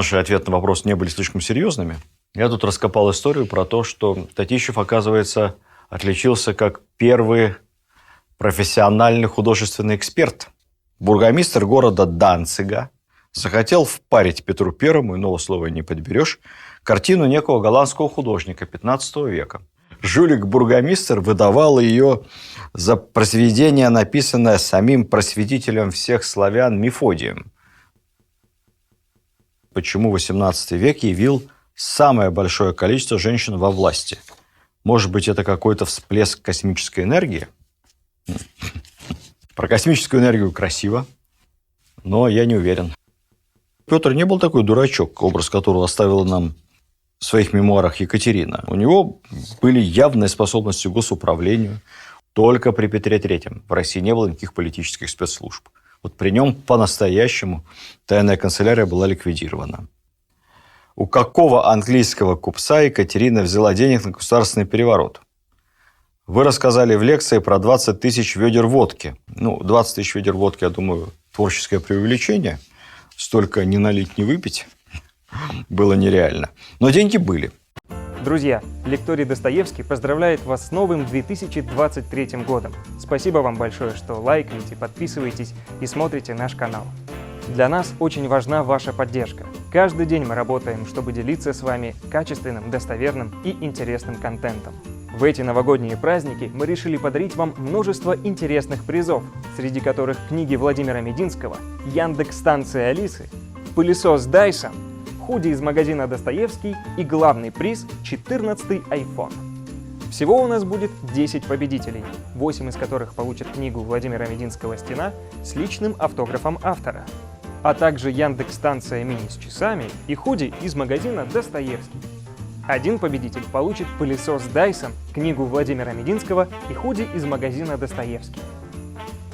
наши ответы на вопрос не были слишком серьезными, я тут раскопал историю про то, что Татищев, оказывается, отличился как первый профессиональный художественный эксперт. Бургомистр города Данцига захотел впарить Петру Первому, иного слова не подберешь, картину некого голландского художника XV века. Жулик-бургомистр выдавал ее за произведение, написанное самим просветителем всех славян Мефодием. Почему XVIII век явил самое большое количество женщин во власти? Может быть, это какой-то всплеск космической энергии? Про космическую энергию красиво, но я не уверен. Петр не был такой дурачок, образ которого оставила нам в своих мемуарах Екатерина. У него были явные способности к госуправлению. Только при Петре III в России не было никаких политических спецслужб. Вот при нем по-настоящему тайная канцелярия была ликвидирована. У какого английского купца Екатерина взяла денег на государственный переворот? Вы рассказали в лекции про 20 тысяч ведер водки. 20 тысяч ведер водки, я думаю, творческое преувеличение. Столько не налить, не выпить было нереально. Но деньги были. Друзья, лекторий Достоевский поздравляет вас с новым 2023 годом. Спасибо вам большое, что лайкаете, подписываетесь и смотрите наш канал. Для нас очень важна ваша поддержка. Каждый день мы работаем, чтобы делиться с вами качественным, достоверным и интересным контентом. В эти новогодние праздники мы решили подарить вам множество интересных призов, среди которых книги Владимира Мединского, Яндекс-станция Алисы, пылесос Dyson, худи из магазина Достоевский и главный приз – 14-й iPhone. Всего у нас будет 10 победителей, 8 из которых получат книгу Владимира Мединского «Стена» с личным автографом автора, а также Яндекс-станция мини с часами и худи из магазина Достоевский. Один победитель получит пылесос Dyson, книгу Владимира Мединского и худи из магазина Достоевский.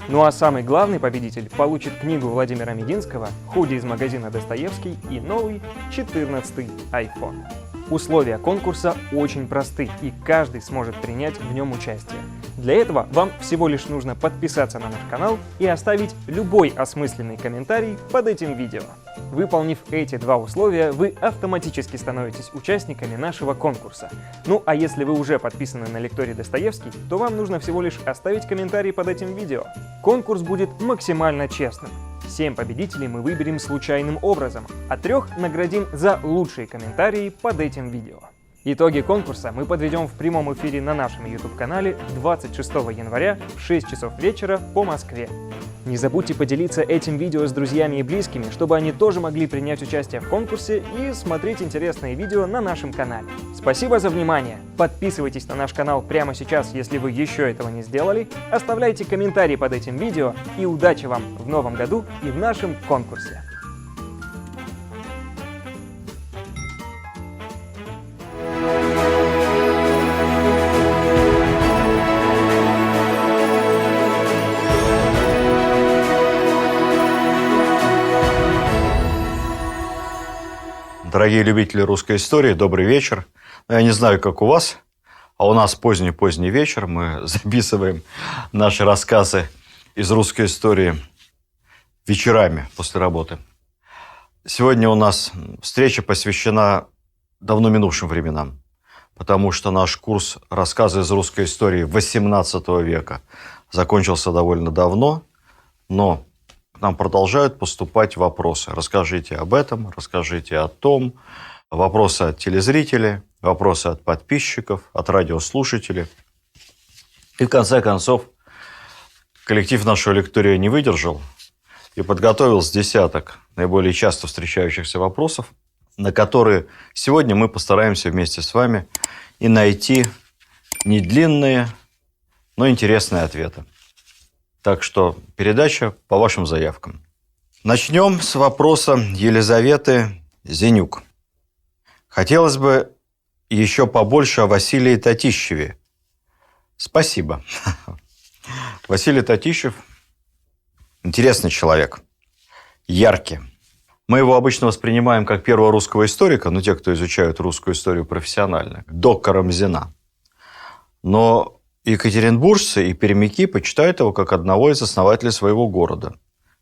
Ну а самый главный победитель получит книгу Владимира Мединского, худи из магазина Достоевский и новый 14-й iPhone. Условия конкурса очень просты, и каждый сможет принять в нем участие. Для этого вам всего лишь нужно подписаться на наш канал и оставить любой осмысленный комментарий под этим видео. Выполнив эти два условия, вы автоматически становитесь участниками нашего конкурса. Ну а если вы уже подписаны на лекторий Достоевский, то вам нужно всего лишь оставить комментарий под этим видео. Конкурс будет максимально честным. 7 победителей мы выберем случайным образом, а 3 наградим за лучшие комментарии под этим видео. Итоги конкурса мы подведем в прямом эфире на нашем YouTube-канале 26 января в 6 часов вечера по Москве. Не забудьте поделиться этим видео с друзьями и близкими, чтобы они тоже могли принять участие в конкурсе и смотреть интересные видео на нашем канале. Спасибо за внимание! Подписывайтесь на наш канал прямо сейчас, если вы еще этого не сделали, оставляйте комментарии под этим видео и удачи вам в новом году и в нашем конкурсе! Дорогие любители русской истории, добрый вечер. Я не знаю, как у вас, а у нас поздний вечер. Мы записываем наши рассказы из русской истории вечерами после работы. Сегодня у нас встреча посвящена давно минувшим временам, потому что наш курс «Рассказы из русской истории XVIII века» закончился довольно давно, но к нам продолжают поступать вопросы. Расскажите об этом, расскажите о том. Вопросы от телезрителей, вопросы от подписчиков, от радиослушателей. И в конце концов, коллектив нашего лектория не выдержал и подготовил с десяток наиболее часто встречающихся вопросов, на которые сегодня мы постараемся вместе с вами и найти не длинные, но интересные ответы. Так что передача по вашим заявкам. Начнем с вопроса Елизаветы Зенюк. Хотелось бы еще побольше о Василии Татищеве. Спасибо. Василий Татищев – интересный человек, яркий. Мы его обычно воспринимаем как первого русского историка, те, кто изучают русскую историю профессионально, до Карамзина. Но екатеринбуржцы и пермяки почитают его как одного из основателей своего города.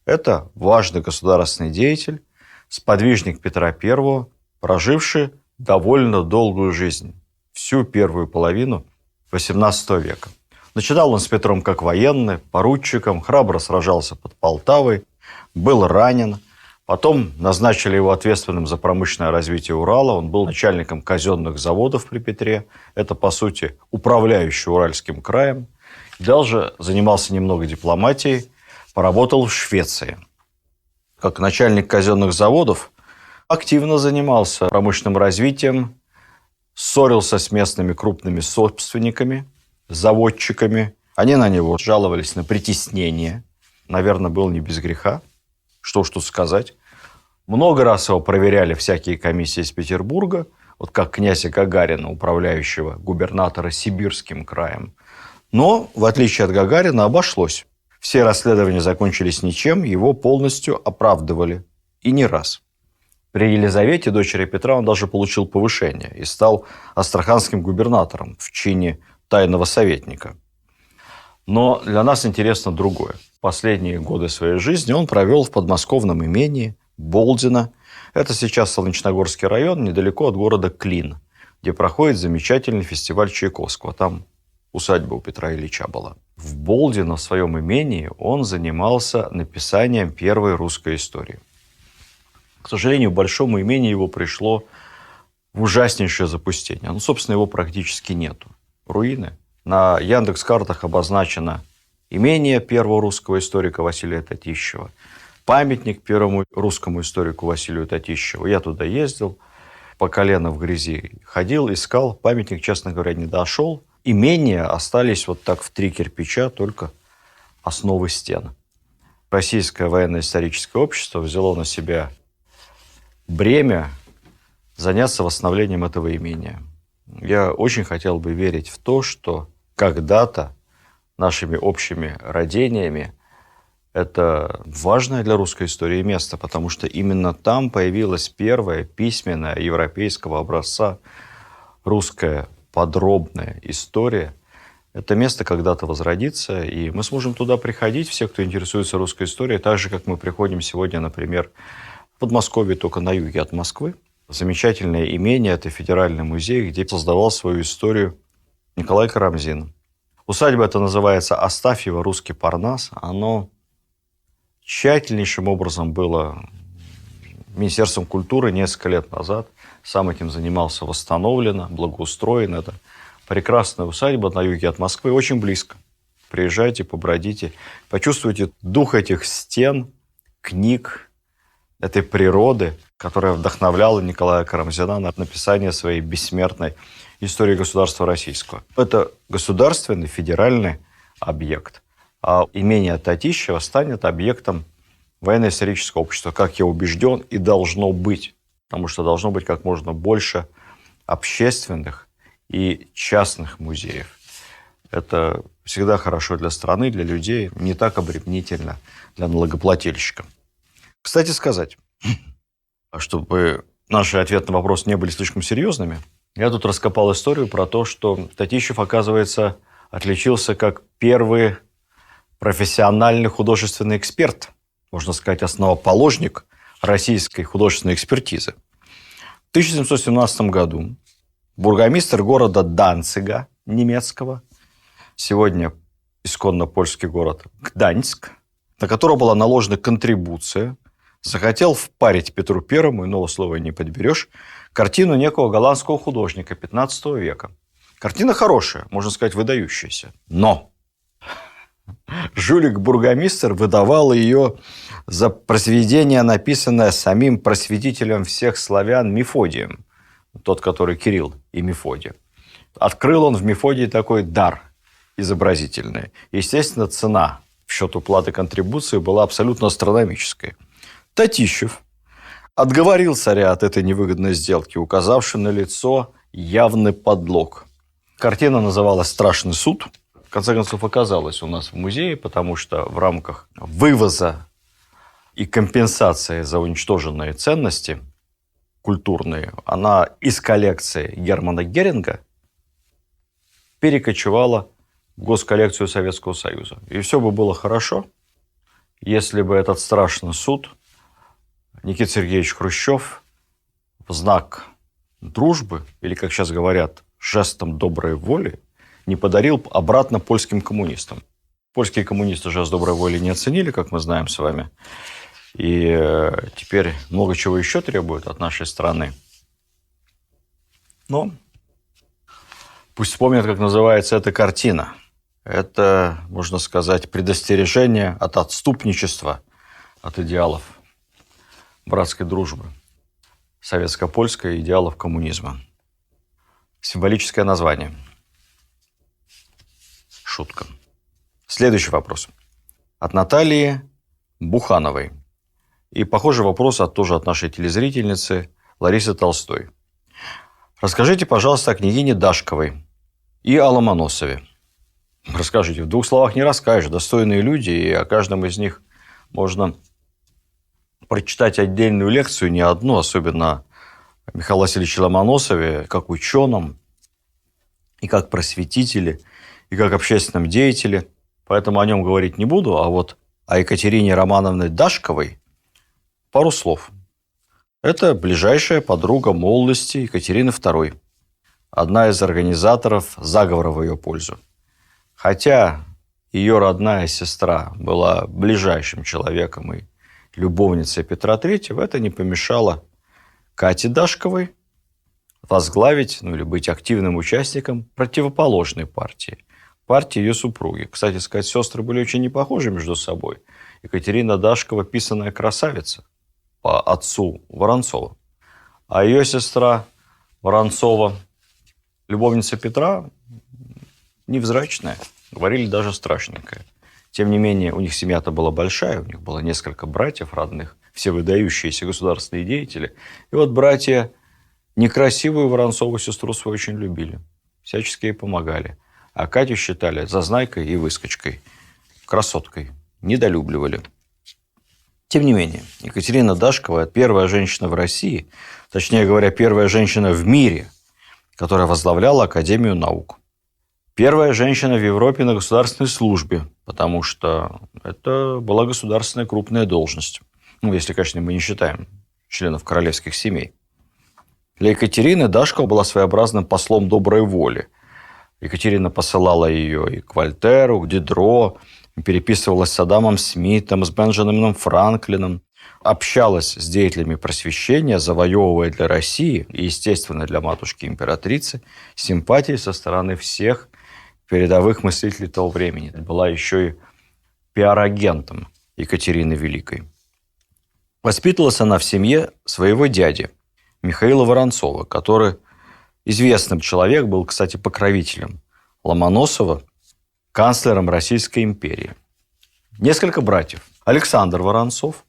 Это важный государственный деятель, сподвижник Петра I, проживший довольно долгую жизнь, всю первую половину XVIII века. Начинал он с Петром как военный, поручиком, храбро сражался под Полтавой, был ранен. Потом назначили его ответственным за промышленное развитие Урала. Он был начальником казенных заводов при Петре. Это, по сути, управляющий Уральским краем. Даже занимался немного дипломатией, поработал в Швеции. Как начальник казенных заводов активно занимался промышленным развитием, ссорился с местными крупными собственниками, заводчиками. Они на него жаловались на притеснение. Наверное, был не без греха. Что ж тут сказать. Много раз его проверяли всякие комиссии из Петербурга, вот как князя Гагарина, управляющего губернатора Сибирским краем. Но, в отличие от Гагарина, обошлось. Все расследования закончились ничем, его полностью оправдывали. И не раз. При Елизавете, дочери Петра, он даже получил повышение и стал астраханским губернатором в чине тайного советника. Но для нас интересно другое. Последние годы своей жизни он провел в подмосковном имении Болдино. Это сейчас Солнечногорский район, недалеко от города Клин, где проходит замечательный фестиваль Чайковского. Там усадьба у Петра Ильича была. В Болдино, в своем имении, он занимался написанием первой русской истории. К сожалению, большому имению его пришло в ужаснейшее запустение. Ну, собственно, его практически нету. Руины. На Яндекс.Картах обозначено имение первого русского историка Василия Татищева, памятник первому русскому историку Василию Татищеву. Я туда ездил, по колено в грязи ходил, искал. Памятник, честно говоря, не дошел. Имения остались вот так в 3 кирпича, только основы стен. Российское военно-историческое общество взяло на себя бремя заняться восстановлением этого имения. Я очень хотел бы верить в то, что когда-то нашими общими родениями это важное для русской истории место, потому что именно там появилась первая письменная европейского образца русская подробная история. Это место когда-то возродится, и мы сможем туда приходить, все, кто интересуется русской историей, так же, как мы приходим сегодня, например, в Подмосковье, только на юге от Москвы. Замечательное имение – это Федеральный музей, где создавал свою историю Николай Карамзин. Усадьба эта называется Астафьево, русский Парнас. Оно тщательнейшим образом было Министерством культуры несколько лет назад. Сам этим занимался, восстановлено, благоустроено. Это прекрасная усадьба на юге от Москвы, очень близко. Приезжайте, побродите, почувствуйте дух этих стен, книг, этой природы, которая вдохновляла Николая Карамзина на написание своей бессмертной истории государства российского. Это государственный федеральный объект. А имение Татищева станет объектом военно-исторического общества, как я убежден, и должно быть. Потому что должно быть как можно больше общественных и частных музеев. Это всегда хорошо для страны, для людей, не так обременительно для налогоплательщика. Кстати сказать, чтобы наши ответы на вопрос не были слишком серьезными, я тут раскопал историю про то, что Татищев, оказывается, отличился как первый профессиональный художественный эксперт, можно сказать, основоположник российской художественной экспертизы. В 1717 году бургомистр города Данцига, немецкого, сегодня исконно польский город Гданьск, на которого была наложена контрибуция, захотел впарить Петру Первому, иного слова не подберешь, картину некого голландского художника XV века. Картина хорошая, можно сказать, выдающаяся. Но жулик-бургомистр выдавал ее за произведение, написанное самим просветителем всех славян Мефодием. Тот, который Кирилл и Мефодий. Открыл он в Мефодии такой дар изобразительный. Естественно, цена в счет уплаты контрибуции была абсолютно астрономической. Татищев отговорил царя от этой невыгодной сделки, указавши на лицо явный подлог. Картина называлась «Страшный суд». В конце концов, оказалась у нас в музее, потому что в рамках вывоза и компенсации за уничтоженные ценности культурные, она из коллекции Германа Геринга перекочевала в госколлекцию Советского Союза. И все бы было хорошо, если бы этот страшный суд Никита Сергеевич Хрущев в знак дружбы, или, как сейчас говорят, жестом доброй воли, не подарил обратно польским коммунистам. Польские коммунисты жест доброй воли не оценили, как мы знаем с вами. И теперь много чего еще требуют от нашей страны. Но пусть вспомнят, как называется эта картина. Это, можно сказать, предостережение от отступничества от идеалов братской дружбы, советско-польской идеалов коммунизма. Символическое название. Шутка. Следующий вопрос. От Натальи Бухановой. И похожий вопрос тоже от нашей телезрительницы Ларисы Толстой. Расскажите, пожалуйста, о княгине Дашковой и о Ломоносове. Расскажите. В 2 словах не расскажешь. Достойные люди, и о каждом из них можно прочитать отдельную лекцию, не одну, особенно о Михаиле Васильевиче Ломоносове, как ученом, и как просветителе, и как общественном деятеле. Поэтому о нем говорить не буду, а вот о Екатерине Романовне Дашковой пару слов. Это ближайшая подруга молодости Екатерины II, одна из организаторов заговора в ее пользу. Хотя ее родная сестра была ближайшим человеком и любовницей Петра III, это не помешало Кате Дашковой возглавить, или быть активным участником противоположной партии, партии ее супруги. Кстати сказать, сестры были очень не похожи между собой. Екатерина Дашкова – писаная красавица по отцу Воронцова. А ее сестра Воронцова, любовница Петра, невзрачная, говорили даже страшненькая. Тем не менее, у них семья-то была большая, у них было несколько братьев родных, все выдающиеся государственные деятели. И вот братья некрасивую Воронцову сестру свою очень любили, всячески ей помогали. А Катю считали зазнайкой и выскочкой, красоткой, недолюбливали. Тем не менее, Екатерина Дашкова – первая женщина в России, точнее говоря, первая женщина в мире, которая возглавляла Академию наук. Первая женщина в Европе на государственной службе, потому что это была государственная крупная должность. Если, конечно, мы не считаем членов королевских семей. Для Екатерины Дашкова была своеобразным послом доброй воли. Екатерина посылала ее и к Вольтеру, к Дидро, переписывалась с Адамом Смитом, с Бенджамином Франклином, общалась с деятелями просвещения, завоевывая для России и, естественно, для матушки-императрицы симпатии со стороны всех передовых мыслителей того времени. Была еще и пиар-агентом Екатерины Великой. Воспитывалась она в семье своего дяди Михаила Воронцова, который известным человек, был, кстати, покровителем Ломоносова, канцлером Российской империи. Несколько братьев. Александр Воронцов,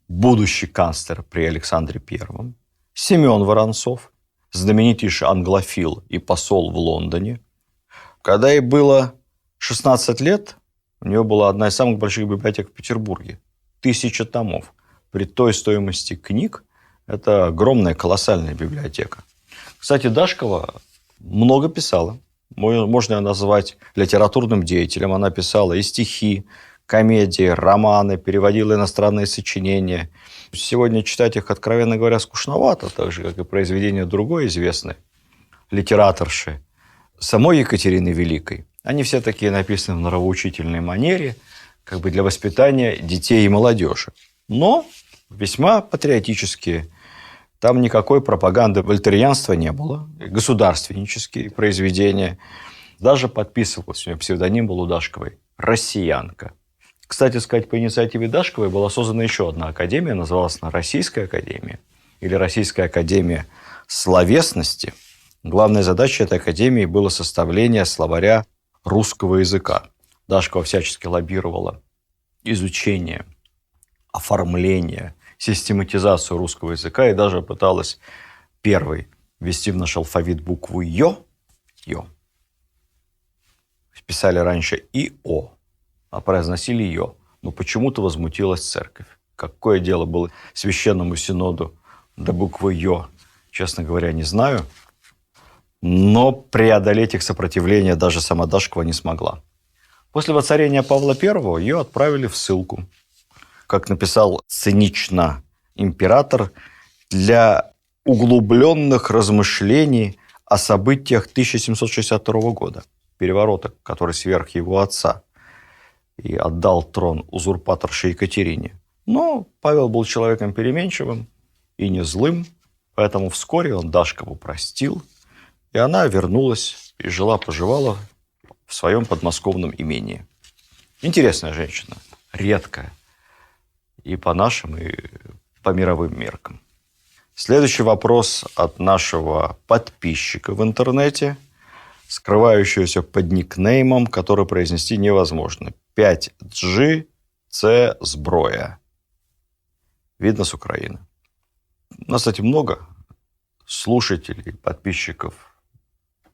будущий канцлер при Александре I. Семен Воронцов, знаменитейший англофил и посол в Лондоне. Когда ей было 16 лет, у нее была одна из самых больших библиотек в Петербурге. 1000 томов. При той стоимости книг это огромная, колоссальная библиотека. Кстати, Дашкова много писала. Можно ее назвать литературным деятелем. Она писала и стихи, комедии, романы, переводила иностранные сочинения. Сегодня читать их, откровенно говоря, скучновато, так же, как и произведения другой известной литераторши, самой Екатерины Великой. Они все такие написаны в нравоучительной манере, как бы для воспитания детей и молодежи. Но весьма патриотические. Там никакой пропаганды вольтерианства не было. Государственнические произведения. Даже подписывалась, у нее псевдоним был у Дашковой «Россиянка». Кстати сказать, по инициативе Дашковой была создана еще одна академия, называлась она Российская академия или Российская академия словесности. Главной задачей этой академии было составление словаря русского языка. Дашкова всячески лоббировала изучение, оформление, систематизацию русского языка и даже пыталась первой ввести в наш алфавит букву «ё». «Ё». Писали раньше «и-о», а произносили «ё». Но почему-то возмутилась церковь. Какое дело было священному синоду до буквы «ё», честно говоря, не знаю. Но преодолеть их сопротивление даже сама Дашкова не смогла. После воцарения Павла I ее отправили в ссылку. Как написал цинично император для углубленных размышлений о событиях 1762 года, переворота, который сверх его отца и отдал трон узурпаторше Екатерине. Но Павел был человеком переменчивым и не злым, поэтому вскоре он Дашкову простил, и она вернулась и жила-поживала в своем подмосковном имении. Интересная женщина, редкая и по нашим, и по мировым меркам. Следующий вопрос от нашего подписчика в интернете, скрывающегося под никнеймом, который произнести невозможно. 5G C зброя. Видно, с Украины. У нас, кстати, много слушателей, подписчиков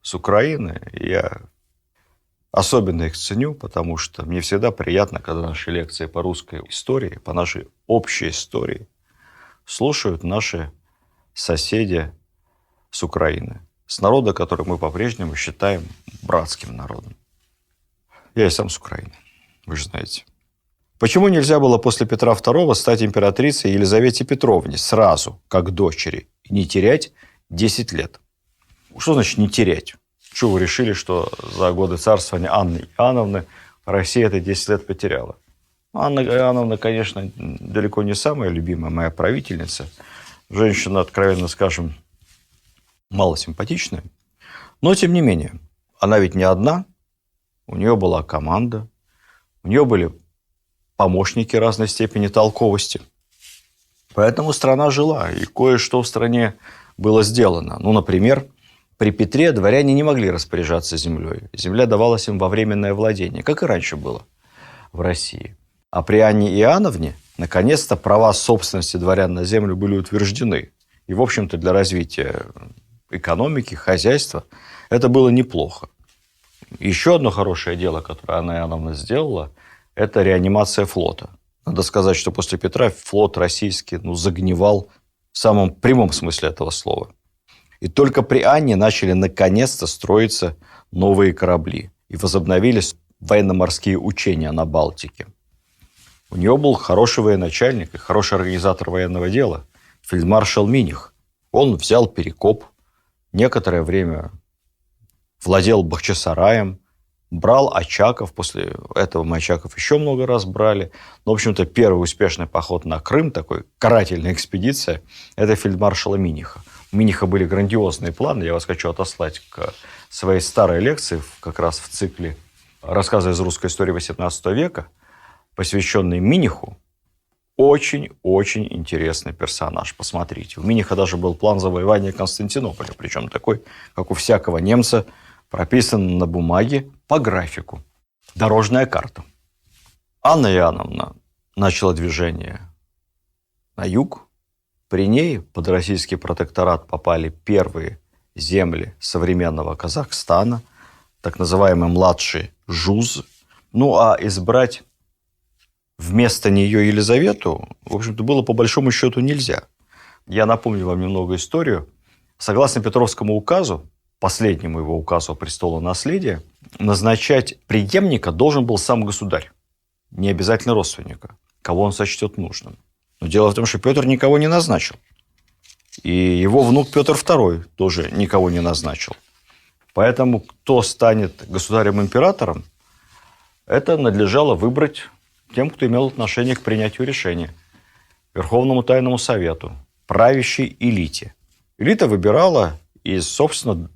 с Украины. Я особенно их ценю, потому что мне всегда приятно, когда наши лекции по русской истории, по нашей общей истории слушают наши соседи с Украины, с народа, который мы по-прежнему считаем братским народом. Я и сам с Украины, вы же знаете. Почему нельзя было после Петра II стать императрицей Елизавете Петровне сразу, как дочери, и не терять 10 лет? Что значит не терять? Что вы решили, что за годы царствования Анны Иоанновны Россия это 10 лет потеряла? Анна Иоанновна, конечно, далеко не самая любимая моя правительница. Женщина, откровенно скажем, малосимпатичная. Но, тем не менее, она ведь не одна. У нее была команда. У нее были помощники разной степени толковости. Поэтому страна жила, и кое-что в стране было сделано. Ну, например, при Петре дворяне не могли распоряжаться землей. Земля давалась им во временное владение, как и раньше было в России. А при Анне Иоанновне, наконец-то, права собственности дворян на землю были утверждены. И, в общем-то, для развития экономики, хозяйства это было неплохо. Еще одно хорошее дело, которое Анна Иоанновна сделала, это реанимация флота. Надо сказать, что после Петра флот российский загнивал в самом прямом смысле этого слова. И только при Анне начали наконец-то строиться новые корабли. И возобновились военно-морские учения на Балтике. У нее был хороший военачальник и хороший организатор военного дела, фельдмаршал Миних. Он взял Перекоп, некоторое время владел Бахчисараем, брал Очаков, после этого мы Очаков еще много раз брали. Но, в общем-то, первый успешный поход на Крым, такой карательная экспедиция, это фельдмаршала Миниха. У Миниха были грандиозные планы, я вас хочу отослать к своей старой лекции, как раз в цикле «Рассказы из русской истории XVIII века», посвященный Миниху. Очень-очень интересный персонаж. Посмотрите. У Миниха даже был план завоевания Константинополя, причем такой, как у всякого немца, прописан на бумаге по графику. Дорожная карта. Анна Иоанновна начала движение на юг. При ней под российский протекторат попали первые земли современного Казахстана, так называемый младший Жуз. Ну, а избрать вместо нее Елизавету, в общем-то, было по большому счету нельзя. Я напомню вам немного историю. Согласно Петровскому указу, последнему его указу о престолонаследии, назначать преемника должен был сам государь, не обязательно родственника, кого он сочтет нужным. Но дело в том, что Петр никого не назначил. И его внук Петр II тоже никого не назначил. Поэтому кто станет государем-императором, это надлежало выбрать тем, кто имел отношение к принятию решения. Верховному Тайному Совету, правящей элите. Элита выбирала из, собственно,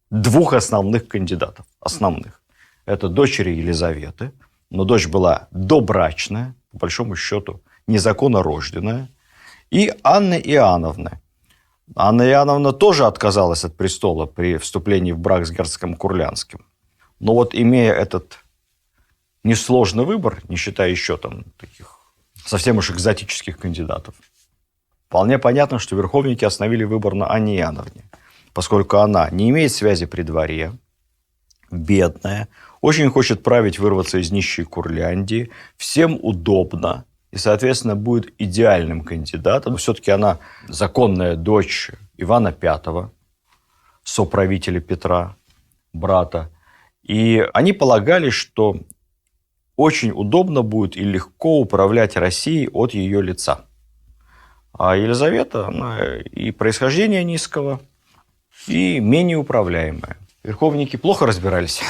двух основных кандидатов. Основных. Это дочери Елизаветы, но дочь была добрачная, по большому счету, незаконно рожденная, и Анны Иоанновны. Анна Иоанновна тоже отказалась от престола при вступлении в брак с герцогом Курлянским. Но вот имея этот несложный выбор, не считая еще там таких совсем уж экзотических кандидатов, вполне понятно, что верховники остановили выбор на Анне Иоанновне, поскольку она не имеет связи при дворе, бедная, очень хочет править, вырваться из нищей Курляндии, всем удобно, и, соответственно, будет идеальным кандидатом. Но все-таки она законная дочь Ивана V, соправителя Петра, брата. И они полагали, что очень удобно будет и легко управлять Россией от ее лица. А Елизавета, она и происхождения низкого, и менее управляемая. Верховники плохо разбирались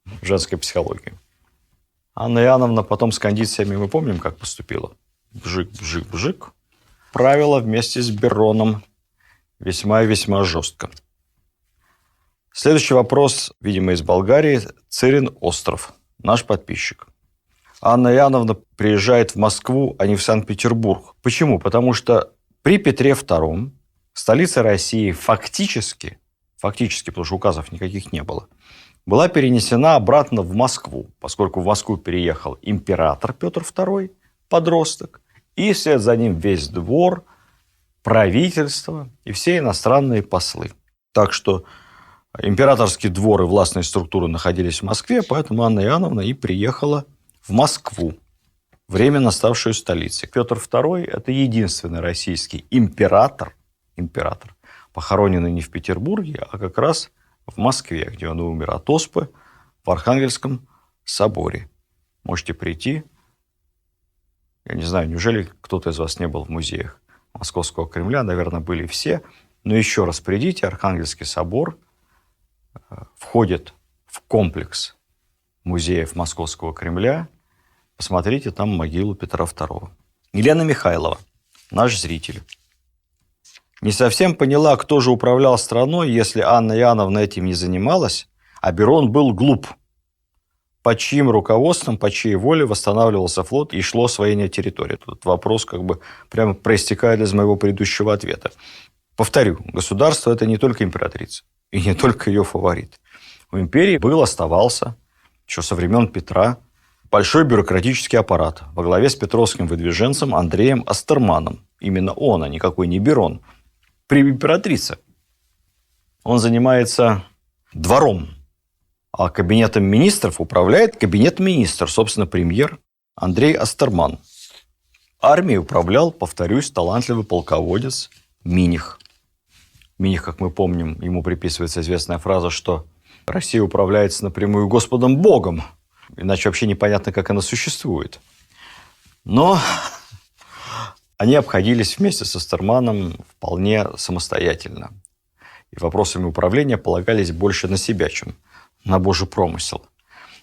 в женской психологии. Анна Иоанновна потом с кондициями, мы помним, как поступила. Вжик, вжик, вжик. Правила вместе с Бероном весьма и весьма жестко. Следующий вопрос, видимо, из Болгарии. Цирин Остров, наш подписчик. Анна Иоанновна приезжает в Москву, а не в Санкт-Петербург. Почему? Потому что при Петре II столица России фактически, потому что указов никаких не было, была перенесена обратно в Москву, поскольку в Москву переехал император Петр II, подросток, и вслед за ним весь двор, правительство и все иностранные послы. Так что императорский двор и властные структуры находились в Москве, поэтому Анна Иоанновна и приехала в Москву, временно ставшую столицей. Петр II – это единственный российский император, похороненный не в Петербурге, а как раз в Москве, где он умер от оспы в Архангельском соборе. Можете прийти. Я не знаю, неужели кто-то из вас не был в музеях Московского Кремля? Наверное, были все. Но еще раз придите. Архангельский собор входит в комплекс музеев Московского Кремля. Посмотрите там могилу Петра II. Елена Михайлова, наш зритель. Не совсем поняла, кто же управлял страной, если Анна Иоанновна этим не занималась, а Берон был глуп. Под чьим руководством, по чьей воле восстанавливался флот и шло освоение территории? Этот вопрос прямо проистекает из моего предыдущего ответа. Повторю, государство – это не только императрица и не только ее фаворит. У империи оставался, еще со времен Петра, большой бюрократический аппарат во главе с петровским выдвиженцем Андреем Астерманом. Именно он, а никакой не Берон. При императрице. Он занимается двором, а кабинетом министров управляет кабинет министров, собственно, премьер Андрей Астерман. Армией управлял, повторюсь, талантливый полководец Миних. Миних, как мы помним, ему приписывается известная фраза, что Россия управляется напрямую Господом Богом, иначе вообще непонятно, как она существует. Но они обходились вместе с Астерманом вполне самостоятельно. И вопросами управления полагались больше на себя, чем на Божий промысел.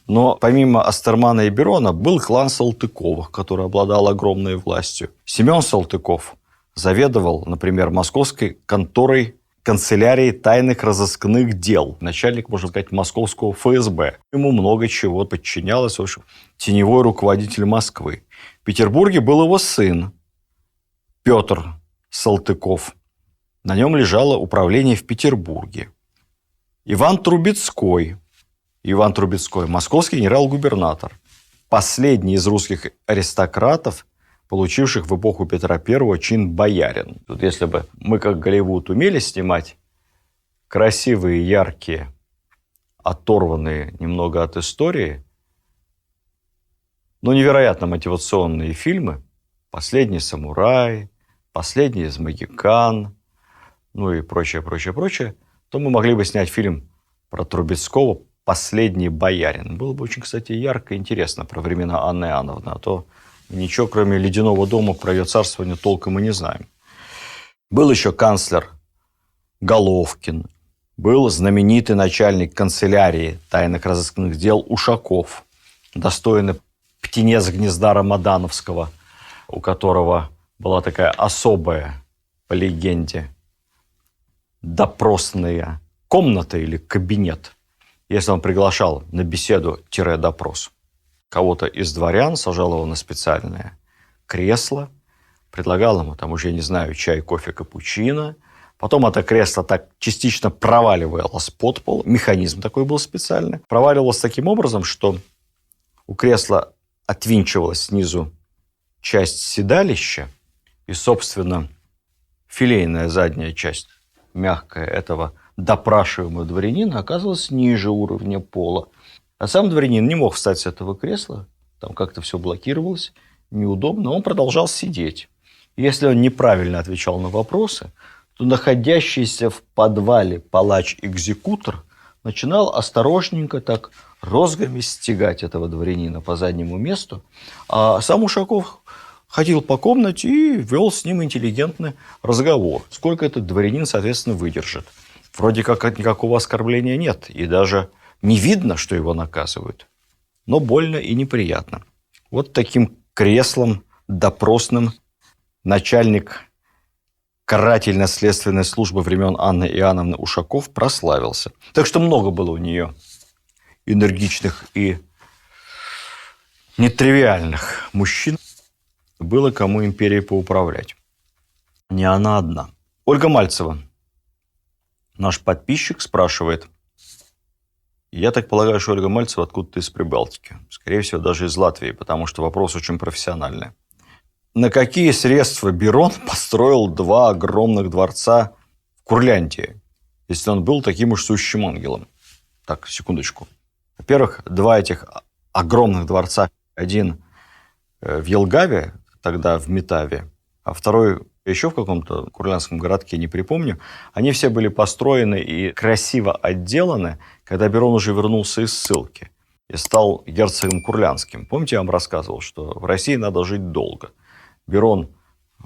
Но помимо Астермана и Берона был клан Салтыковых, который обладал огромной властью. Семен Салтыков заведовал, например, московской конторой канцелярии тайных разыскных дел. Начальник, можно сказать, московского ФСБ. Ему много чего подчинялось. В общем, теневой руководитель Москвы. В Петербурге был его сын Петр Салтыков. На нем лежало управление в Петербурге. Иван Трубецкой, московский генерал-губернатор. Последний из русских аристократов, получивших в эпоху Петра I чин боярин. Тут если бы мы, как Голливуд, умели снимать красивые, яркие, оторванные немного от истории, но невероятно мотивационные фильмы, «Последний самурай», «Последний из Могикан», ну и прочее, то мы могли бы снять фильм про Трубецкого «Последний боярин». Было бы очень, кстати, ярко и интересно про времена Анны Иоанновны, а то ничего, кроме «Ледяного дома», про ее царствование толком мы не знаем. Был еще канцлер Головкин, был знаменитый начальник канцелярии тайных разыскных дел Ушаков, достойный птенец гнезда Рамадановского, у которого была такая особая, по легенде, допросная комната или кабинет, если он приглашал на беседу-допрос кого-то из дворян, сажал его на специальное кресло, предлагал ему, там уже, не знаю, чай, кофе, капучино. Потом это кресло так частично проваливалось под пол. Механизм такой был специальный. Проваливалось таким образом, что у кресла отвинчивалась снизу часть седалища, и, собственно, филейная задняя часть, мягкая, этого допрашиваемого дворянина оказывалась ниже уровня пола. А сам дворянин не мог встать с этого кресла, там как-то все блокировалось, неудобно, он продолжал сидеть. Если он неправильно отвечал на вопросы, то находящийся в подвале палач-экзекутор начинал осторожненько так розгами стягать этого дворянина по заднему месту, а сам Ушаков ходил по комнате и вел с ним интеллигентный разговор. Сколько этот дворянин, соответственно, выдержит. Вроде как никакого оскорбления нет, и даже не видно, что его наказывают. Но больно и неприятно. Вот таким креслом допросным начальник карательно-следственной службы времен Анны Иоанновны Ушаков прославился. Так что много было у нее энергичных и нетривиальных мужчин. Было кому империей поуправлять. Не она одна. Ольга Мальцева, наш подписчик, спрашивает. Я так полагаю, что Ольга Мальцева откуда-то из Прибалтики. Скорее всего, даже из Латвии, потому что вопрос очень профессиональный. На какие средства Берон построил 2 огромных дворца в Курляндии, если он был таким уж сущим ангелом? Так, секундочку. Во-первых, 2 этих огромных дворца. Один в Елгаве, тогда в Метаве, а второй еще в каком-то курляндском городке, не припомню. Они все были построены и красиво отделаны, когда Берон уже вернулся из ссылки и стал герцогом Курляндским. Помните, я вам рассказывал, что в России надо жить долго. Берон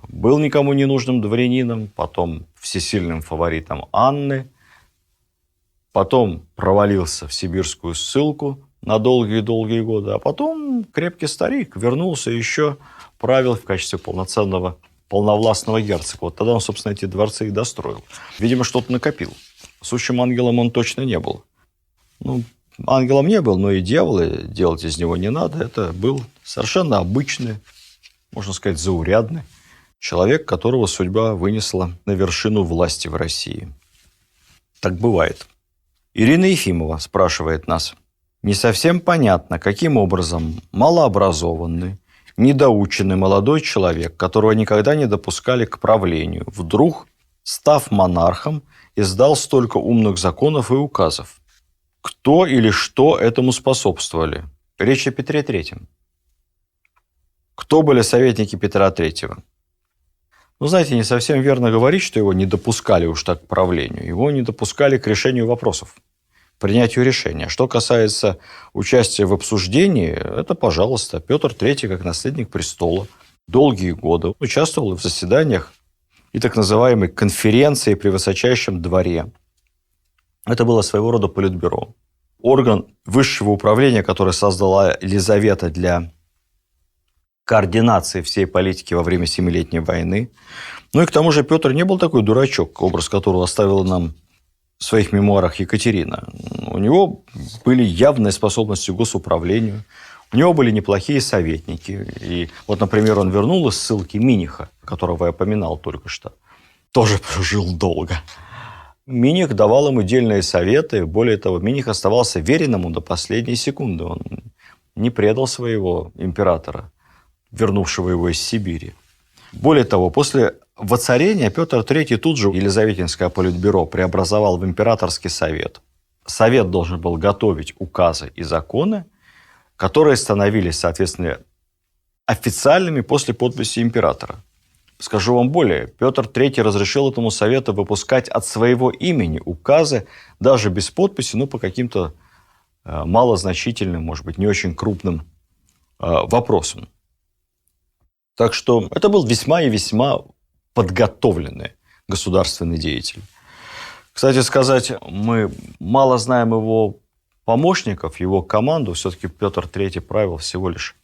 был никому не нужным дворянином, потом всесильным фаворитом Анны, потом провалился в сибирскую ссылку на долгие-долгие годы, а потом крепкий старик вернулся и еще правил в качестве полновластного герцога. Вот тогда он, собственно, эти дворцы и достроил. Видимо, что-то накопил. Сущим ангелом он точно не был. Ну, ангелом не был, но и дьявола делать из него не надо. Это был совершенно обычный, можно сказать, заурядный человек, которого судьба вынесла на вершину власти в России. Так бывает. Ирина Ефимова спрашивает нас. Не совсем понятно, каким образом малообразованный, недоученный молодой человек, которого никогда не допускали к правлению, вдруг, став монархом, издал столько умных законов и указов. Кто или что этому способствовали? Речь о Петре Третьем. Кто были советники Петра Третьего? Ну, знаете, не совсем верно говорить, что его не допускали уж так к правлению. Его не допускали к решению вопросов, принятию решения. Что касается участия в обсуждении, это, пожалуйста, Петр III, как наследник престола, долгие годы участвовал в заседаниях и так называемой конференции при высочайшем дворе. Это было своего рода политбюро. Орган высшего управления, который создала Елизавета для координации всей политики во время Семилетней войны. Ну и к тому же Петр не был такой дурачок, образ которого оставила нам в своих мемуарах Екатерина. У него были явные способности к госуправлению, у него были неплохие советники. И вот, например, он вернул из ссылки Миниха, которого я поминал только что. Тоже прожил долго. Миних давал ему дельные советы. Более того, Миних оставался верен ему до последней секунды. Он не предал своего императора, вернувшего его из Сибири. Более того, после воцарения Петр III тут же Елизаветинское политбюро преобразовал в императорский совет. Совет должен был готовить указы и законы, которые становились, соответственно, официальными после подписи императора. Скажу вам более, Петр III разрешил этому совету выпускать от своего имени указы, даже без подписи, но по каким-то малозначительным, может быть, не очень крупным вопросам. Так что это был весьма и весьма подготовленный государственный деятель. Кстати сказать, мы мало знаем его помощников, его команду. Все-таки Петр III правил всего лишь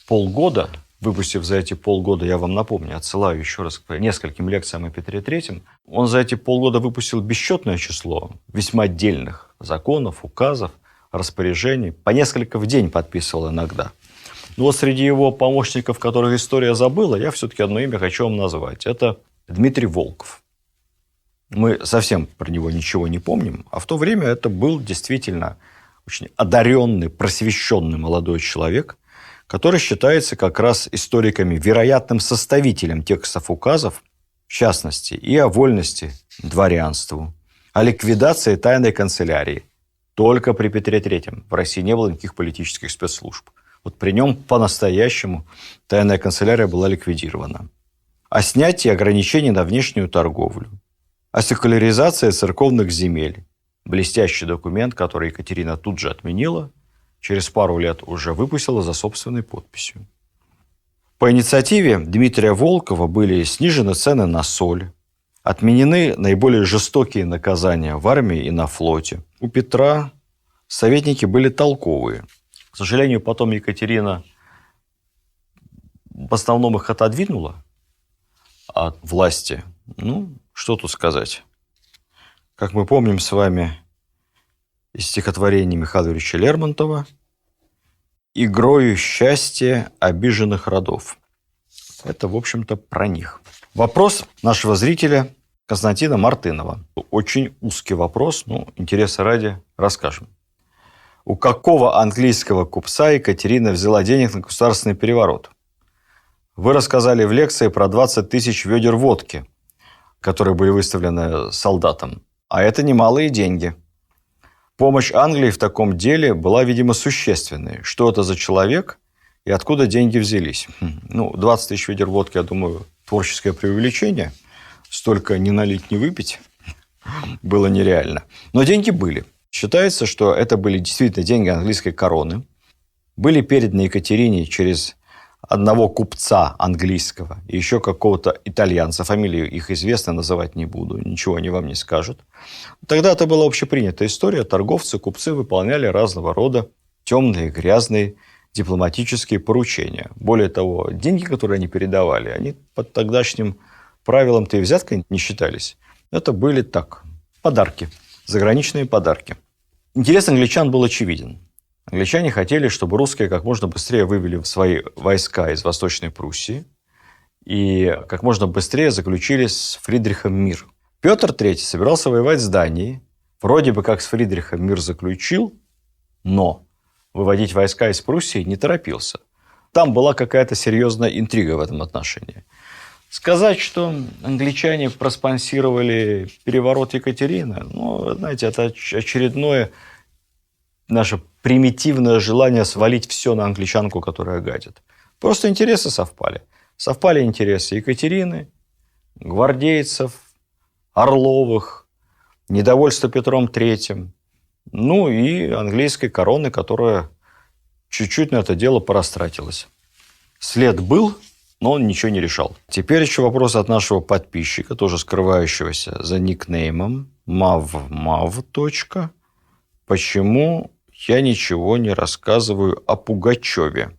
полгода. Выпустив за эти полгода, я вам напомню, отсылаю еще раз к нескольким лекциям о Петре III, он за эти полгода выпустил бесчетное число весьма отдельных законов, указов, распоряжений. По несколько в день подписывал иногда. Но вот среди его помощников, которых история забыла, я все-таки одно имя хочу вам назвать. Это Дмитрий Волков. Мы совсем про него ничего не помним, а в то время это был действительно очень одаренный, просвещенный молодой человек, который считается как раз историками вероятным составителем текстов указов, в частности, и о вольности дворянству, о ликвидации тайной канцелярии. Только при Петре III в России не было никаких политических спецслужб. Вот при нем по-настоящему тайная канцелярия была ликвидирована. О снятии ограничений на внешнюю торговлю. О секуляризации церковных земель. Блестящий документ, который Екатерина тут же отменила, через пару лет уже выпустила за собственной подписью. По инициативе Дмитрия Волкова были снижены цены на соль, отменены наиболее жестокие наказания в армии и на флоте. У Петра советники были толковые. К сожалению, потом Екатерина в основном их отодвинула от власти. Ну, что тут сказать. Как мы помним с вами из стихотворения Михаила Юрьевича Лермонтова «Игрою счастья обиженных родов». Это, в общем-то, про них. Вопрос нашего зрителя Константина Мартынова. Очень узкий вопрос, но интереса ради расскажем. У какого английского купца Екатерина взяла денег на государственный переворот? Вы рассказали в лекции про 20 тысяч ведер водки, которые были выставлены солдатам. А это немалые деньги. Помощь Англии в таком деле была, видимо, существенной. Что это за человек и откуда деньги взялись? 20 тысяч ведер водки, я думаю, творческое преувеличение. Столько не налить, не выпить было нереально. Но деньги были. Считается, что это были действительно деньги английской короны. Были переданы Екатерине через одного купца английского и еще какого-то итальянца. Фамилию их известно, называть не буду. Ничего они вам не скажут. Тогда это была общепринятая история. Торговцы, купцы выполняли разного рода темные, грязные дипломатические поручения. Более того, деньги, которые они передавали, они под тогдашним правилам-то и взяткой не считались. Это были так, подарки, заграничные подарки. Интерес англичан был очевиден. Англичане хотели, чтобы русские как можно быстрее вывели свои войска из Восточной Пруссии и как можно быстрее заключили с Фридрихом мир. Петр III собирался воевать с Данией. Вроде бы как с Фридрихом мир заключил, но выводить войска из Пруссии не торопился. Там была какая-то серьезная интрига в этом отношении. Сказать, что англичане проспонсировали переворот Екатерины, знаете, это очередное наше примитивное желание свалить все на англичанку, которая гадит. Просто интересы совпали. Совпали интересы Екатерины, гвардейцев, Орловых, недовольство Петром III, и английской короны, которая чуть-чуть на это дело порастратилась. След был, но он ничего не решал. Теперь еще вопрос от нашего подписчика, тоже скрывающегося за никнеймом mavmav. Почему я ничего не рассказываю о Пугачеве?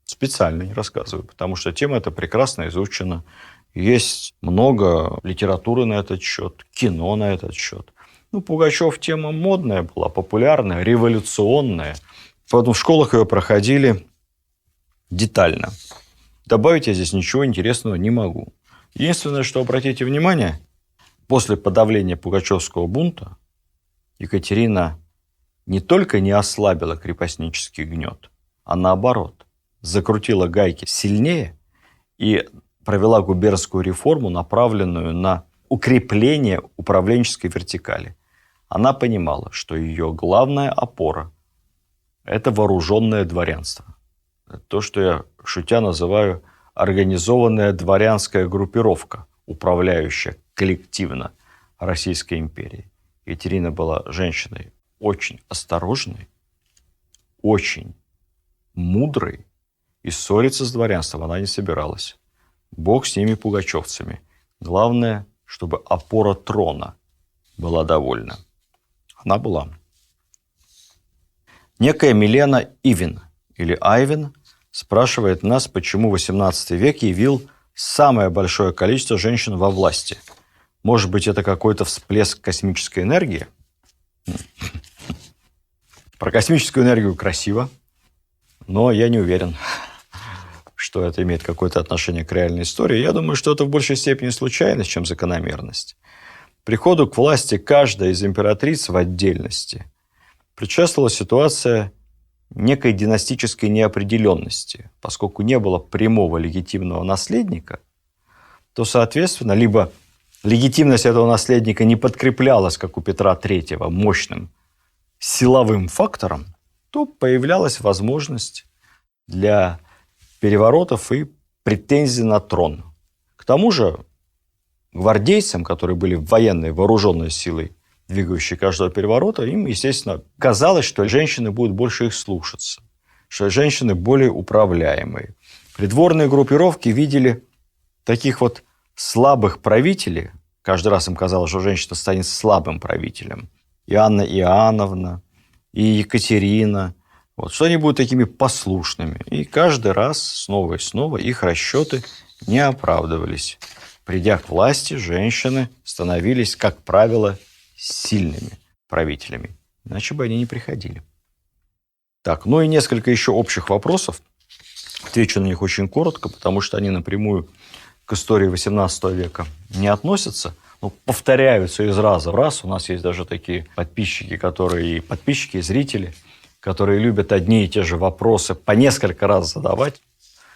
Специально не рассказываю, потому что тема эта прекрасно изучена. Есть много литературы на этот счет, кино на этот счет. Пугачев тема модная была, популярная, революционная. Поэтому в школах ее проходили детально. Добавить я здесь ничего интересного не могу. Единственное, что обратите внимание, после подавления Пугачевского бунта Екатерина не только не ослабила крепостнический гнет, а наоборот, закрутила гайки сильнее и провела губернскую реформу, направленную на укрепление управленческой вертикали. Она понимала, что ее главная опора – это вооруженное дворянство. То, что я, шутя, называю организованная дворянская группировка, управляющая коллективно Российской империей. Екатерина была женщиной очень осторожной, очень мудрой, и ссориться с дворянством она не собиралась. Бог с ними, пугачевцами. Главное, чтобы опора трона была довольна. Она была. Некая Милена Ивин, или Айвин, спрашивает нас, почему XVIII век явил самое большое количество женщин во власти. Может быть, это какой-то всплеск космической энергии? Про космическую энергию красиво, но я не уверен, что это имеет какое-то отношение к реальной истории. Я думаю, что это в большей степени случайность, чем закономерность. Приходу к власти каждой из императриц в отдельности предшествовала ситуация некой династической неопределенности. Поскольку не было прямого легитимного наследника, то, соответственно, либо легитимность этого наследника не подкреплялась, как у Петра III, мощным силовым фактором, то появлялась возможность для переворотов и претензий на трон. К тому же гвардейцам, которые были военной, вооруженной силой, двигающей каждого переворота, им, естественно, казалось, что женщины будут больше их слушаться, что женщины более управляемые. Придворные группировки видели таких вот слабых правителей. Каждый раз им казалось, что женщина станет слабым правителем. И Анна Иоанновна, и Екатерина. Вот, что они будут такими послушными. И каждый раз снова и снова их расчеты не оправдывались. Придя к власти, женщины становились, как правило, сильными правителями. Иначе бы они не приходили. Так, ну и несколько еще общих вопросов. Отвечу на них очень коротко, потому что они напрямую к истории XVIII века не относятся, но повторяются из раза в раз. У нас есть даже такие подписчики, и зрители, которые любят одни и те же вопросы по несколько раз задавать.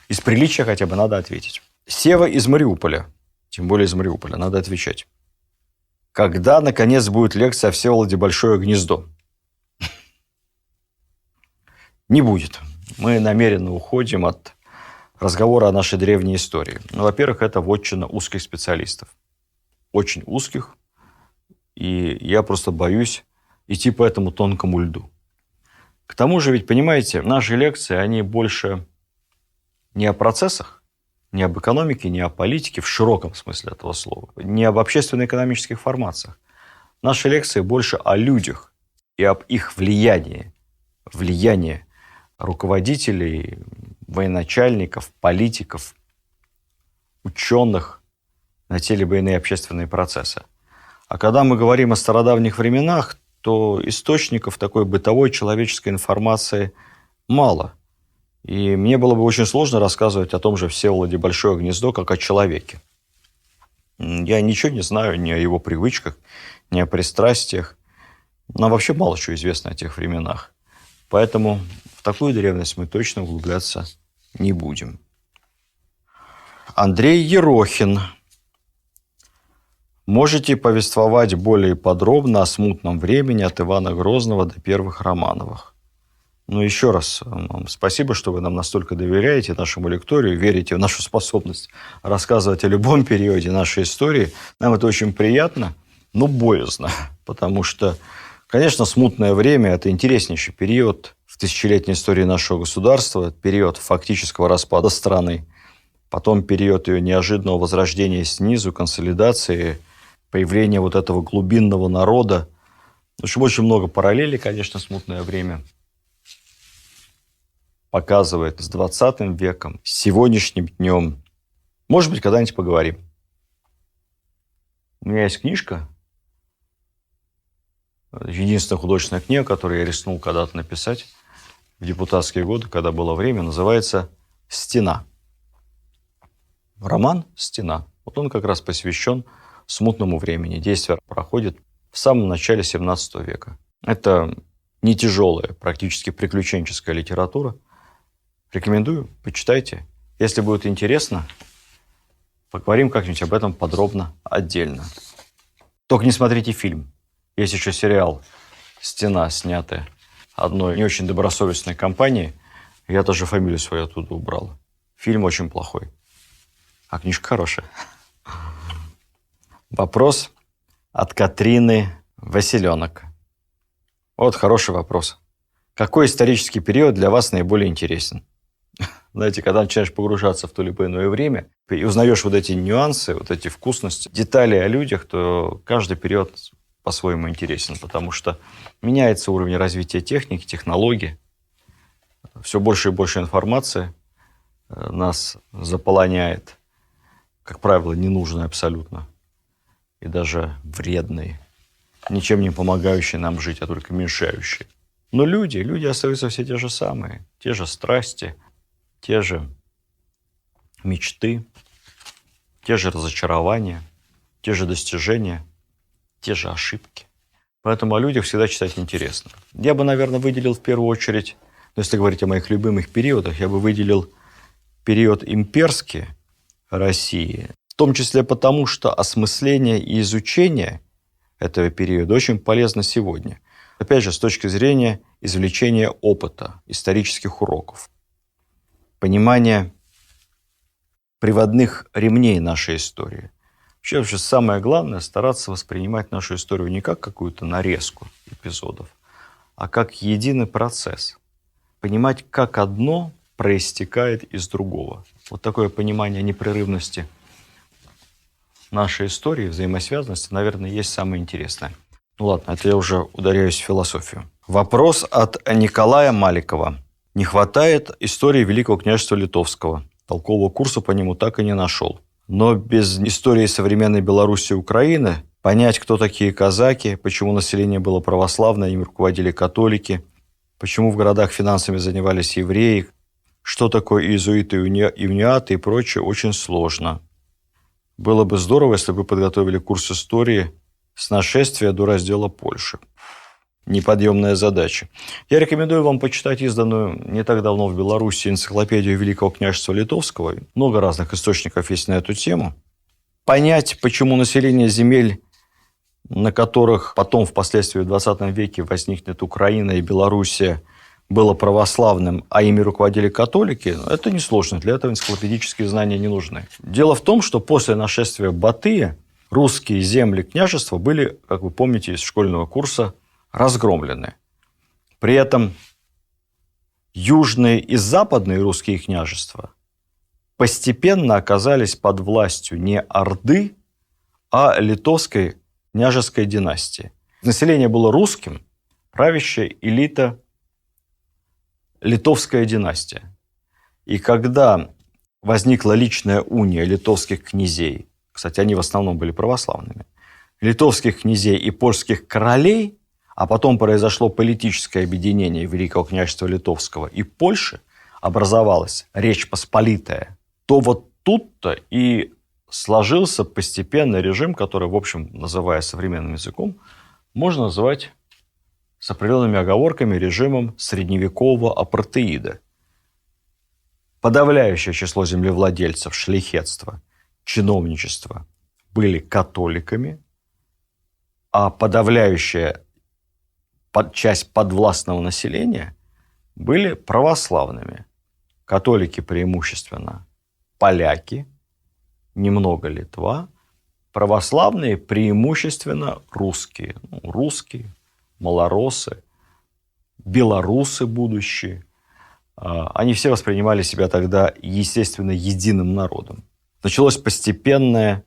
Из приличия хотя бы надо ответить. Сева из Мариуполя, тем более из Мариуполя, надо отвечать. Когда, наконец, будет лекция о Всеволоде Большое Гнездо? Не будет. Мы намеренно уходим от разговора о нашей древней истории. Ну, во-первых, это вотчина узких специалистов. Очень узких. И я просто боюсь идти по этому тонкому льду. К тому же, ведь, понимаете, наши лекции, они больше не о процессах, не об экономике, не о политике в широком смысле этого слова, не об общественно-экономических формациях. Наши лекции больше о людях и об их влиянии. Влияние руководителей, военачальников, политиков, ученых на те либо иные общественные процессы. А когда мы говорим о стародавних временах, то источников такой бытовой человеческой информации мало. И мне было бы очень сложно рассказывать о том же Всеволоде Большое Гнездо как о человеке. Я ничего не знаю ни о его привычках, ни о пристрастиях. Нам вообще мало чего известно о тех временах. Поэтому в такую древность мы точно углубляться не будем. Андрей Ерохин. Можете повествовать более подробно о смутном времени от Ивана Грозного до первых Романовых? Ну, еще раз вам спасибо, что вы нам настолько доверяете нашему лекторию, верите в нашу способность рассказывать о любом периоде нашей истории. Нам это очень приятно, но боязно, потому что, конечно, смутное время – это интереснейший период в тысячелетней истории нашего государства, период фактического распада страны, потом период ее неожиданного возрождения снизу, консолидации, появления вот этого глубинного народа. В общем, очень много параллелей, конечно, смутное время показывает с 20 веком, с сегодняшним днем. Может быть, когда-нибудь поговорим. У меня есть книжка, единственная художественная книга, которую я рискнул когда-то написать в депутатские годы, когда было время, называется «Стена». Роман «Стена». Вот он как раз посвящен смутному времени. Действие проходит в самом начале 17 века. Это не тяжелая, практически приключенческая литература. Рекомендую, почитайте. Если будет интересно, поговорим как-нибудь об этом подробно, отдельно. Только не смотрите фильм. Есть еще сериал «Стена», снятый одной не очень добросовестной компанией. Я даже фамилию свою оттуда убрал. Фильм очень плохой, а книжка хорошая. Вопрос от Катрины Василенок. Вот хороший вопрос. Какой исторический период для вас наиболее интересен? Знаете, когда начинаешь погружаться в то либо иное время и узнаешь вот эти нюансы, вот эти вкусности, детали о людях, то каждый период по-своему интересен, потому что меняется уровень развития техники, технологий, все больше и больше информации нас заполоняет, как правило, ненужной абсолютно и даже вредной, ничем не помогающей нам жить, а только мешающей. Но люди остаются все те же самые, те же страсти, те же мечты, те же разочарования, те же достижения, те же ошибки. Поэтому о людях всегда читать интересно. Я бы, наверное, выделил в первую очередь, если говорить о моих любимых периодах, я бы выделил период имперский России, в том числе потому, что осмысление и изучение этого периода очень полезно сегодня. Опять же, с точки зрения извлечения опыта, исторических уроков, понимания приводных ремней нашей истории. Вообще самое главное – стараться воспринимать нашу историю не как какую-то нарезку эпизодов, а как единый процесс. Понимать, как одно проистекает из другого. Вот такое понимание непрерывности нашей истории, взаимосвязанности, наверное, есть самое интересное. Ну ладно, это я уже ударяюсь в философию. Вопрос от Николая Маликова. Не хватает истории Великого княжества Литовского. Толкового курса по нему так и не нашел. Но без истории современной Беларуси и Украины понять, кто такие казаки, почему население было православное, им руководили католики, почему в городах финансами занимались евреи, что такое иезуиты, униаты и прочее, очень сложно. Было бы здорово, если бы подготовили курс истории с нашествия до раздела Польши. Неподъемная задача. Я рекомендую вам почитать изданную не так давно в Беларуси энциклопедию Великого княжества Литовского. Много разных источников есть на эту тему. Понять, почему население земель, на которых потом впоследствии в 20 веке возникнет Украина и Белоруссия, было православным, а ими руководили католики, это несложно. Для этого энциклопедические знания не нужны. Дело в том, что после нашествия Батыя русские земли княжества были, как вы помните из школьного курса, разгромлены. При этом южные и западные русские княжества постепенно оказались под властью не Орды, а литовской княжеской династии. Население было русским, правящая элита литовская династия. И когда возникла личная уния литовских князей, кстати, они в основном были православными, литовских князей и польских королей, а потом произошло политическое объединение Великого княжества Литовского и Польши, образовалась Речь Посполитая, то вот тут-то и сложился постепенно режим, который, в общем, называя современным языком, можно называть с определенными оговорками режимом средневекового апартеида. Подавляющее число землевладельцев, шляхетства, чиновничества были католиками, а подавляющая часть подвластного населения были православными. Католики преимущественно поляки, немного Литва, православные преимущественно русские. Русские, малоросы, белорусы будущие. Они все воспринимали себя тогда, естественно, единым народом. Началось постепенное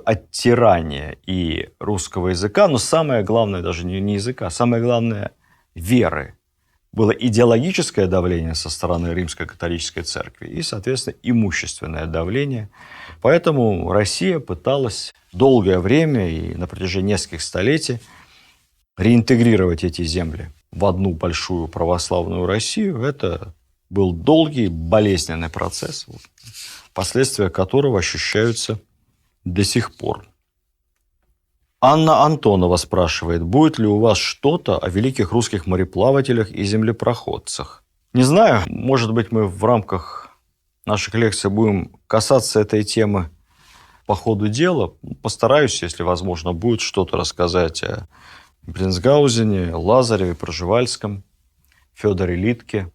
оттирание и русского языка, но самое главное даже не языка, самое главное веры. Было идеологическое давление со стороны Римской католической церкви и, соответственно, имущественное давление. Поэтому Россия пыталась долгое время и на протяжении нескольких столетий реинтегрировать эти земли в одну большую православную Россию. Это был долгий, болезненный процесс, последствия которого ощущаются до сих пор. Анна Антонова спрашивает, будет ли у вас что-то о великих русских мореплавателях и землепроходцах? Не знаю, может быть, мы в рамках наших лекций будем касаться этой темы по ходу дела. Постараюсь, если возможно, будет что-то рассказать о Бринсгаузене, Лазареве, Пржевальском, Федоре Литке.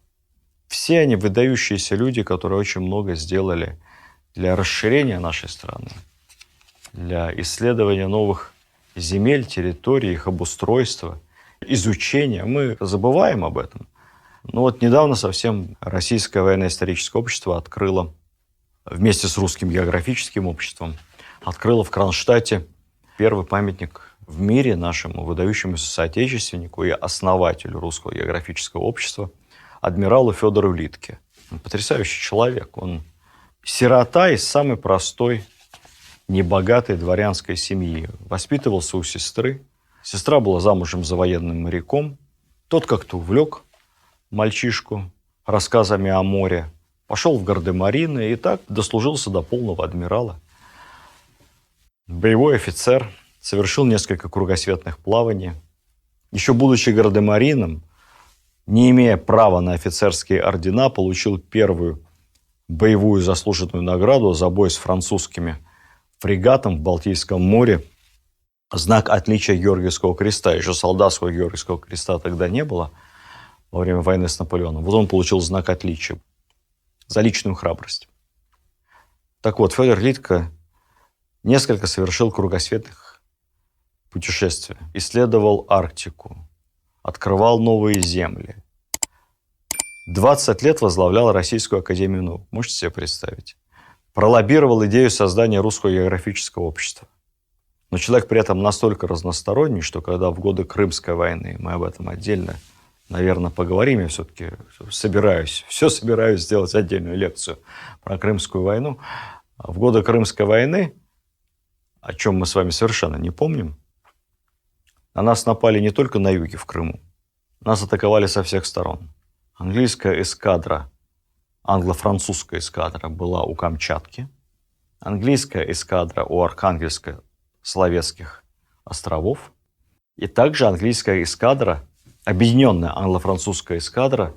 Все они выдающиеся люди, которые очень много сделали для расширения нашей страны, для исследования новых земель, территорий, их обустройства, изучения. Мы забываем об этом. Но вот недавно совсем Российское военно-историческое общество открыло, вместе с Русским географическим обществом, открыло в Кронштадте первый памятник в мире нашему выдающемуся соотечественнику и основателю Русского географического общества, адмиралу Федору Литке. Он потрясающий человек. Он сирота из самой простой, небогатой дворянской семьи. Воспитывался у сестры. Сестра была замужем за военным моряком. Тот как-то увлек мальчишку рассказами о море. Пошел в гардемарины и так дослужился до полного адмирала. Боевой офицер, совершил несколько кругосветных плаваний. Еще будучи гардемарином, не имея права на офицерские ордена, получил первую боевую заслуженную награду за бой с французскими фрегатом в Балтийском море. Знак отличия Георгиевского креста. Еще солдатского Георгиевского креста тогда не было во время войны с Наполеоном. Вот он получил знак отличия за личную храбрость. Так вот, Федор Литке несколько совершил кругосветных путешествий. Исследовал Арктику, открывал новые земли. 20 лет возглавлял Российскую академию наук. Можете себе представить? Пролоббировал идею создания Русского географического общества. Но человек при этом настолько разносторонний, что когда в годы Крымской войны, мы об этом отдельно, наверное, поговорим, я все-таки собираюсь сделать отдельную лекцию про Крымскую войну. В годы Крымской войны, о чем мы с вами совершенно не помним, на нас напали не только на юге, в Крыму. Нас атаковали со всех сторон. Английская эскадра, англо-французская эскадра была у Камчатки. Английская эскадра у Архангельско-Словецких островов. И также английская эскадра, объединенная англо-французская эскадра,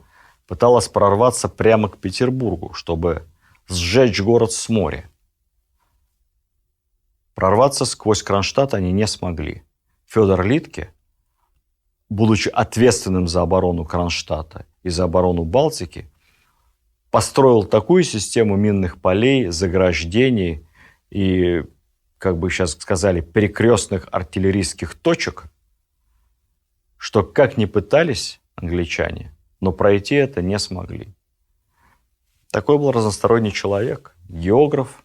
пыталась прорваться прямо к Петербургу, чтобы сжечь город с моря. Прорваться сквозь Кронштадт они не смогли. Федор Литке, будучи ответственным за оборону Кронштадта и за оборону Балтики, построил такую систему минных полей, заграждений и, как бы сейчас сказали, перекрестных артиллерийских точек, что как ни пытались англичане, но пройти это не смогли. Такой был разносторонний человек, географ,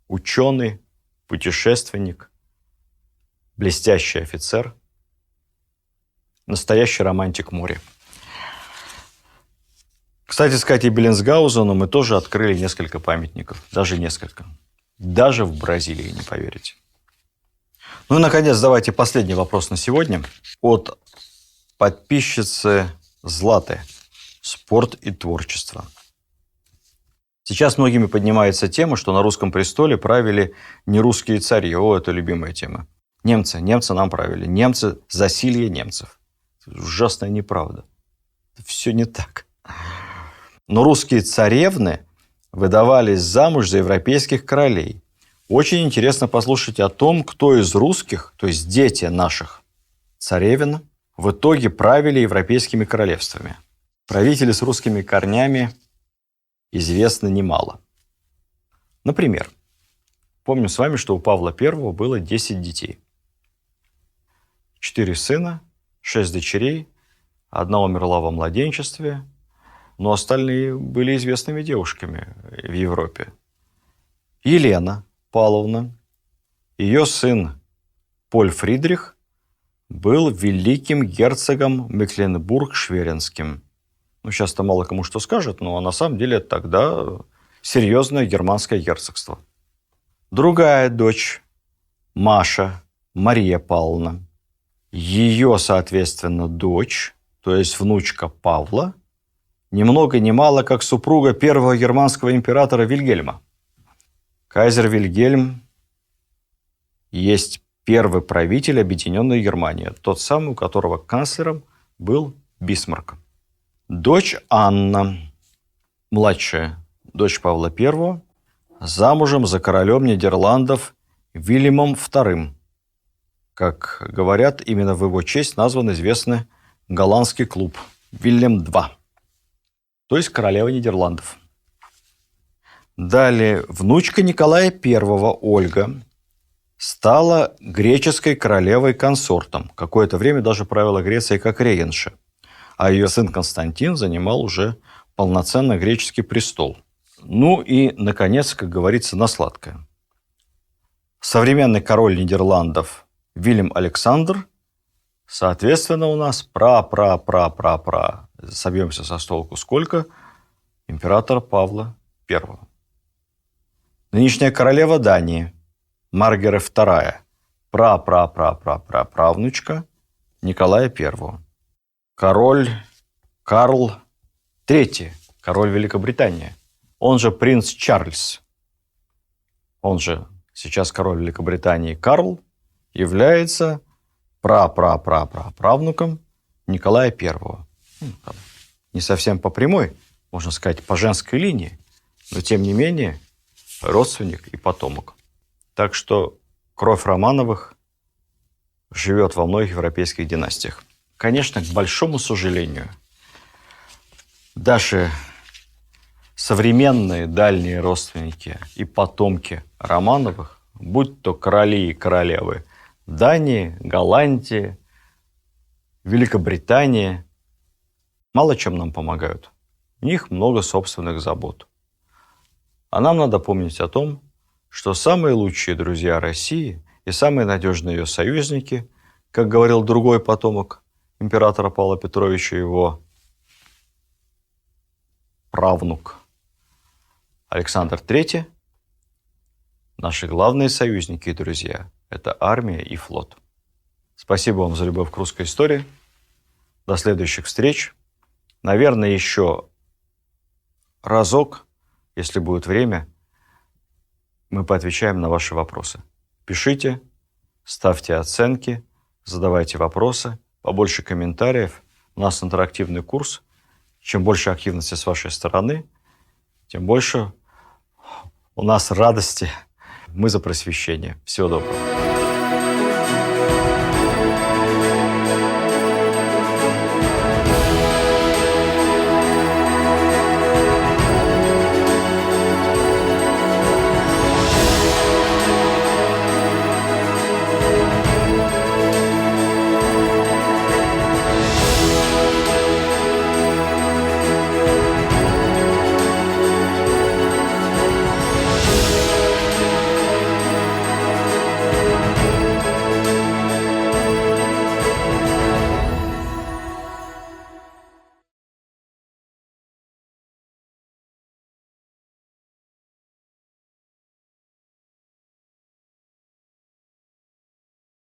ученый, путешественник, блестящий офицер, настоящий романтик моря. Кстати сказать, и Беллинсгаузену мы тоже открыли несколько памятников. Даже несколько. Даже в Бразилии, не поверите. Ну и, наконец, давайте последний вопрос на сегодня. От подписчицы Златы. Спорт и творчество. Сейчас многими поднимается тема, что на русском престоле правили не русские цари. О, это любимая тема. Немцы нам правили. Немцы, засилье немцев. Ужасная неправда. Все не так. Но русские царевны выдавались замуж за европейских королей. Очень интересно послушать о том, кто из русских, то есть дети наших царевен, в итоге правили европейскими королевствами. Правители с русскими корнями известно немало. Например, помним с вами, что у Павла I было 10 детей. 4 сына, 6 дочерей, 1 умерла во младенчестве, но остальные были известными девушками в Европе. Елена Павловна, ее сын Поль Фридрих был великим герцогом Мекленбург-Шверенским. Ну, сейчас-то мало кому что скажет, но на самом деле тогда серьезное германское герцогство. Другая дочь, Маша, Мария Павловна, ее, соответственно, дочь, то есть внучка Павла, ни много ни мало, как супруга первого германского императора Вильгельма. Кайзер Вильгельм есть первый правитель Объединенной Германии, тот самый, у которого канцлером был Бисмарк. Дочь Анна, младшая дочь Павла I, замужем за королем Нидерландов Вильямом II. Как говорят, именно в его честь назван известный голландский клуб Вильям II, то есть королева Нидерландов. Далее, внучка Николая I, Ольга, стала греческой королевой-консортом. Какое-то время даже правила Грецией как регенша. А ее сын Константин занимал уже полноценно греческий престол. Ну и, наконец, как говорится, на сладкое. Современный король Нидерландов Вильям Александр, соответственно, у нас собьемся со столку сколько? Императора Павла I. Нынешняя королева Дании Маргаret II, правнучка Николая I. Король Карл III, король Великобритании, он же принц Чарльз, он же сейчас король Великобритании Карл, является правнуком Николая I. Не совсем по прямой, можно сказать, по женской линии, но тем не менее родственник и потомок. Так что кровь Романовых живет во многих европейских династиях. Конечно, к большому сожалению, даже современные дальние родственники и потомки Романовых, будь то короли и королевы Дании, Голландии, Великобритании, мало чем нам помогают. У них много собственных забот. А нам надо помнить о том, что самые лучшие друзья России и самые надежные ее союзники, как говорил другой потомок императора Павла Петровича, его правнук Александр III, наши главные союзники и друзья – это армия и флот. Спасибо вам за любовь к русской истории. До следующих встреч. Наверное, еще разок, если будет время, мы поотвечаем на ваши вопросы. Пишите, ставьте оценки, задавайте вопросы, побольше комментариев. У нас интерактивный курс. Чем больше активности с вашей стороны, тем больше у нас радости. Мы за просвещение. Всего доброго.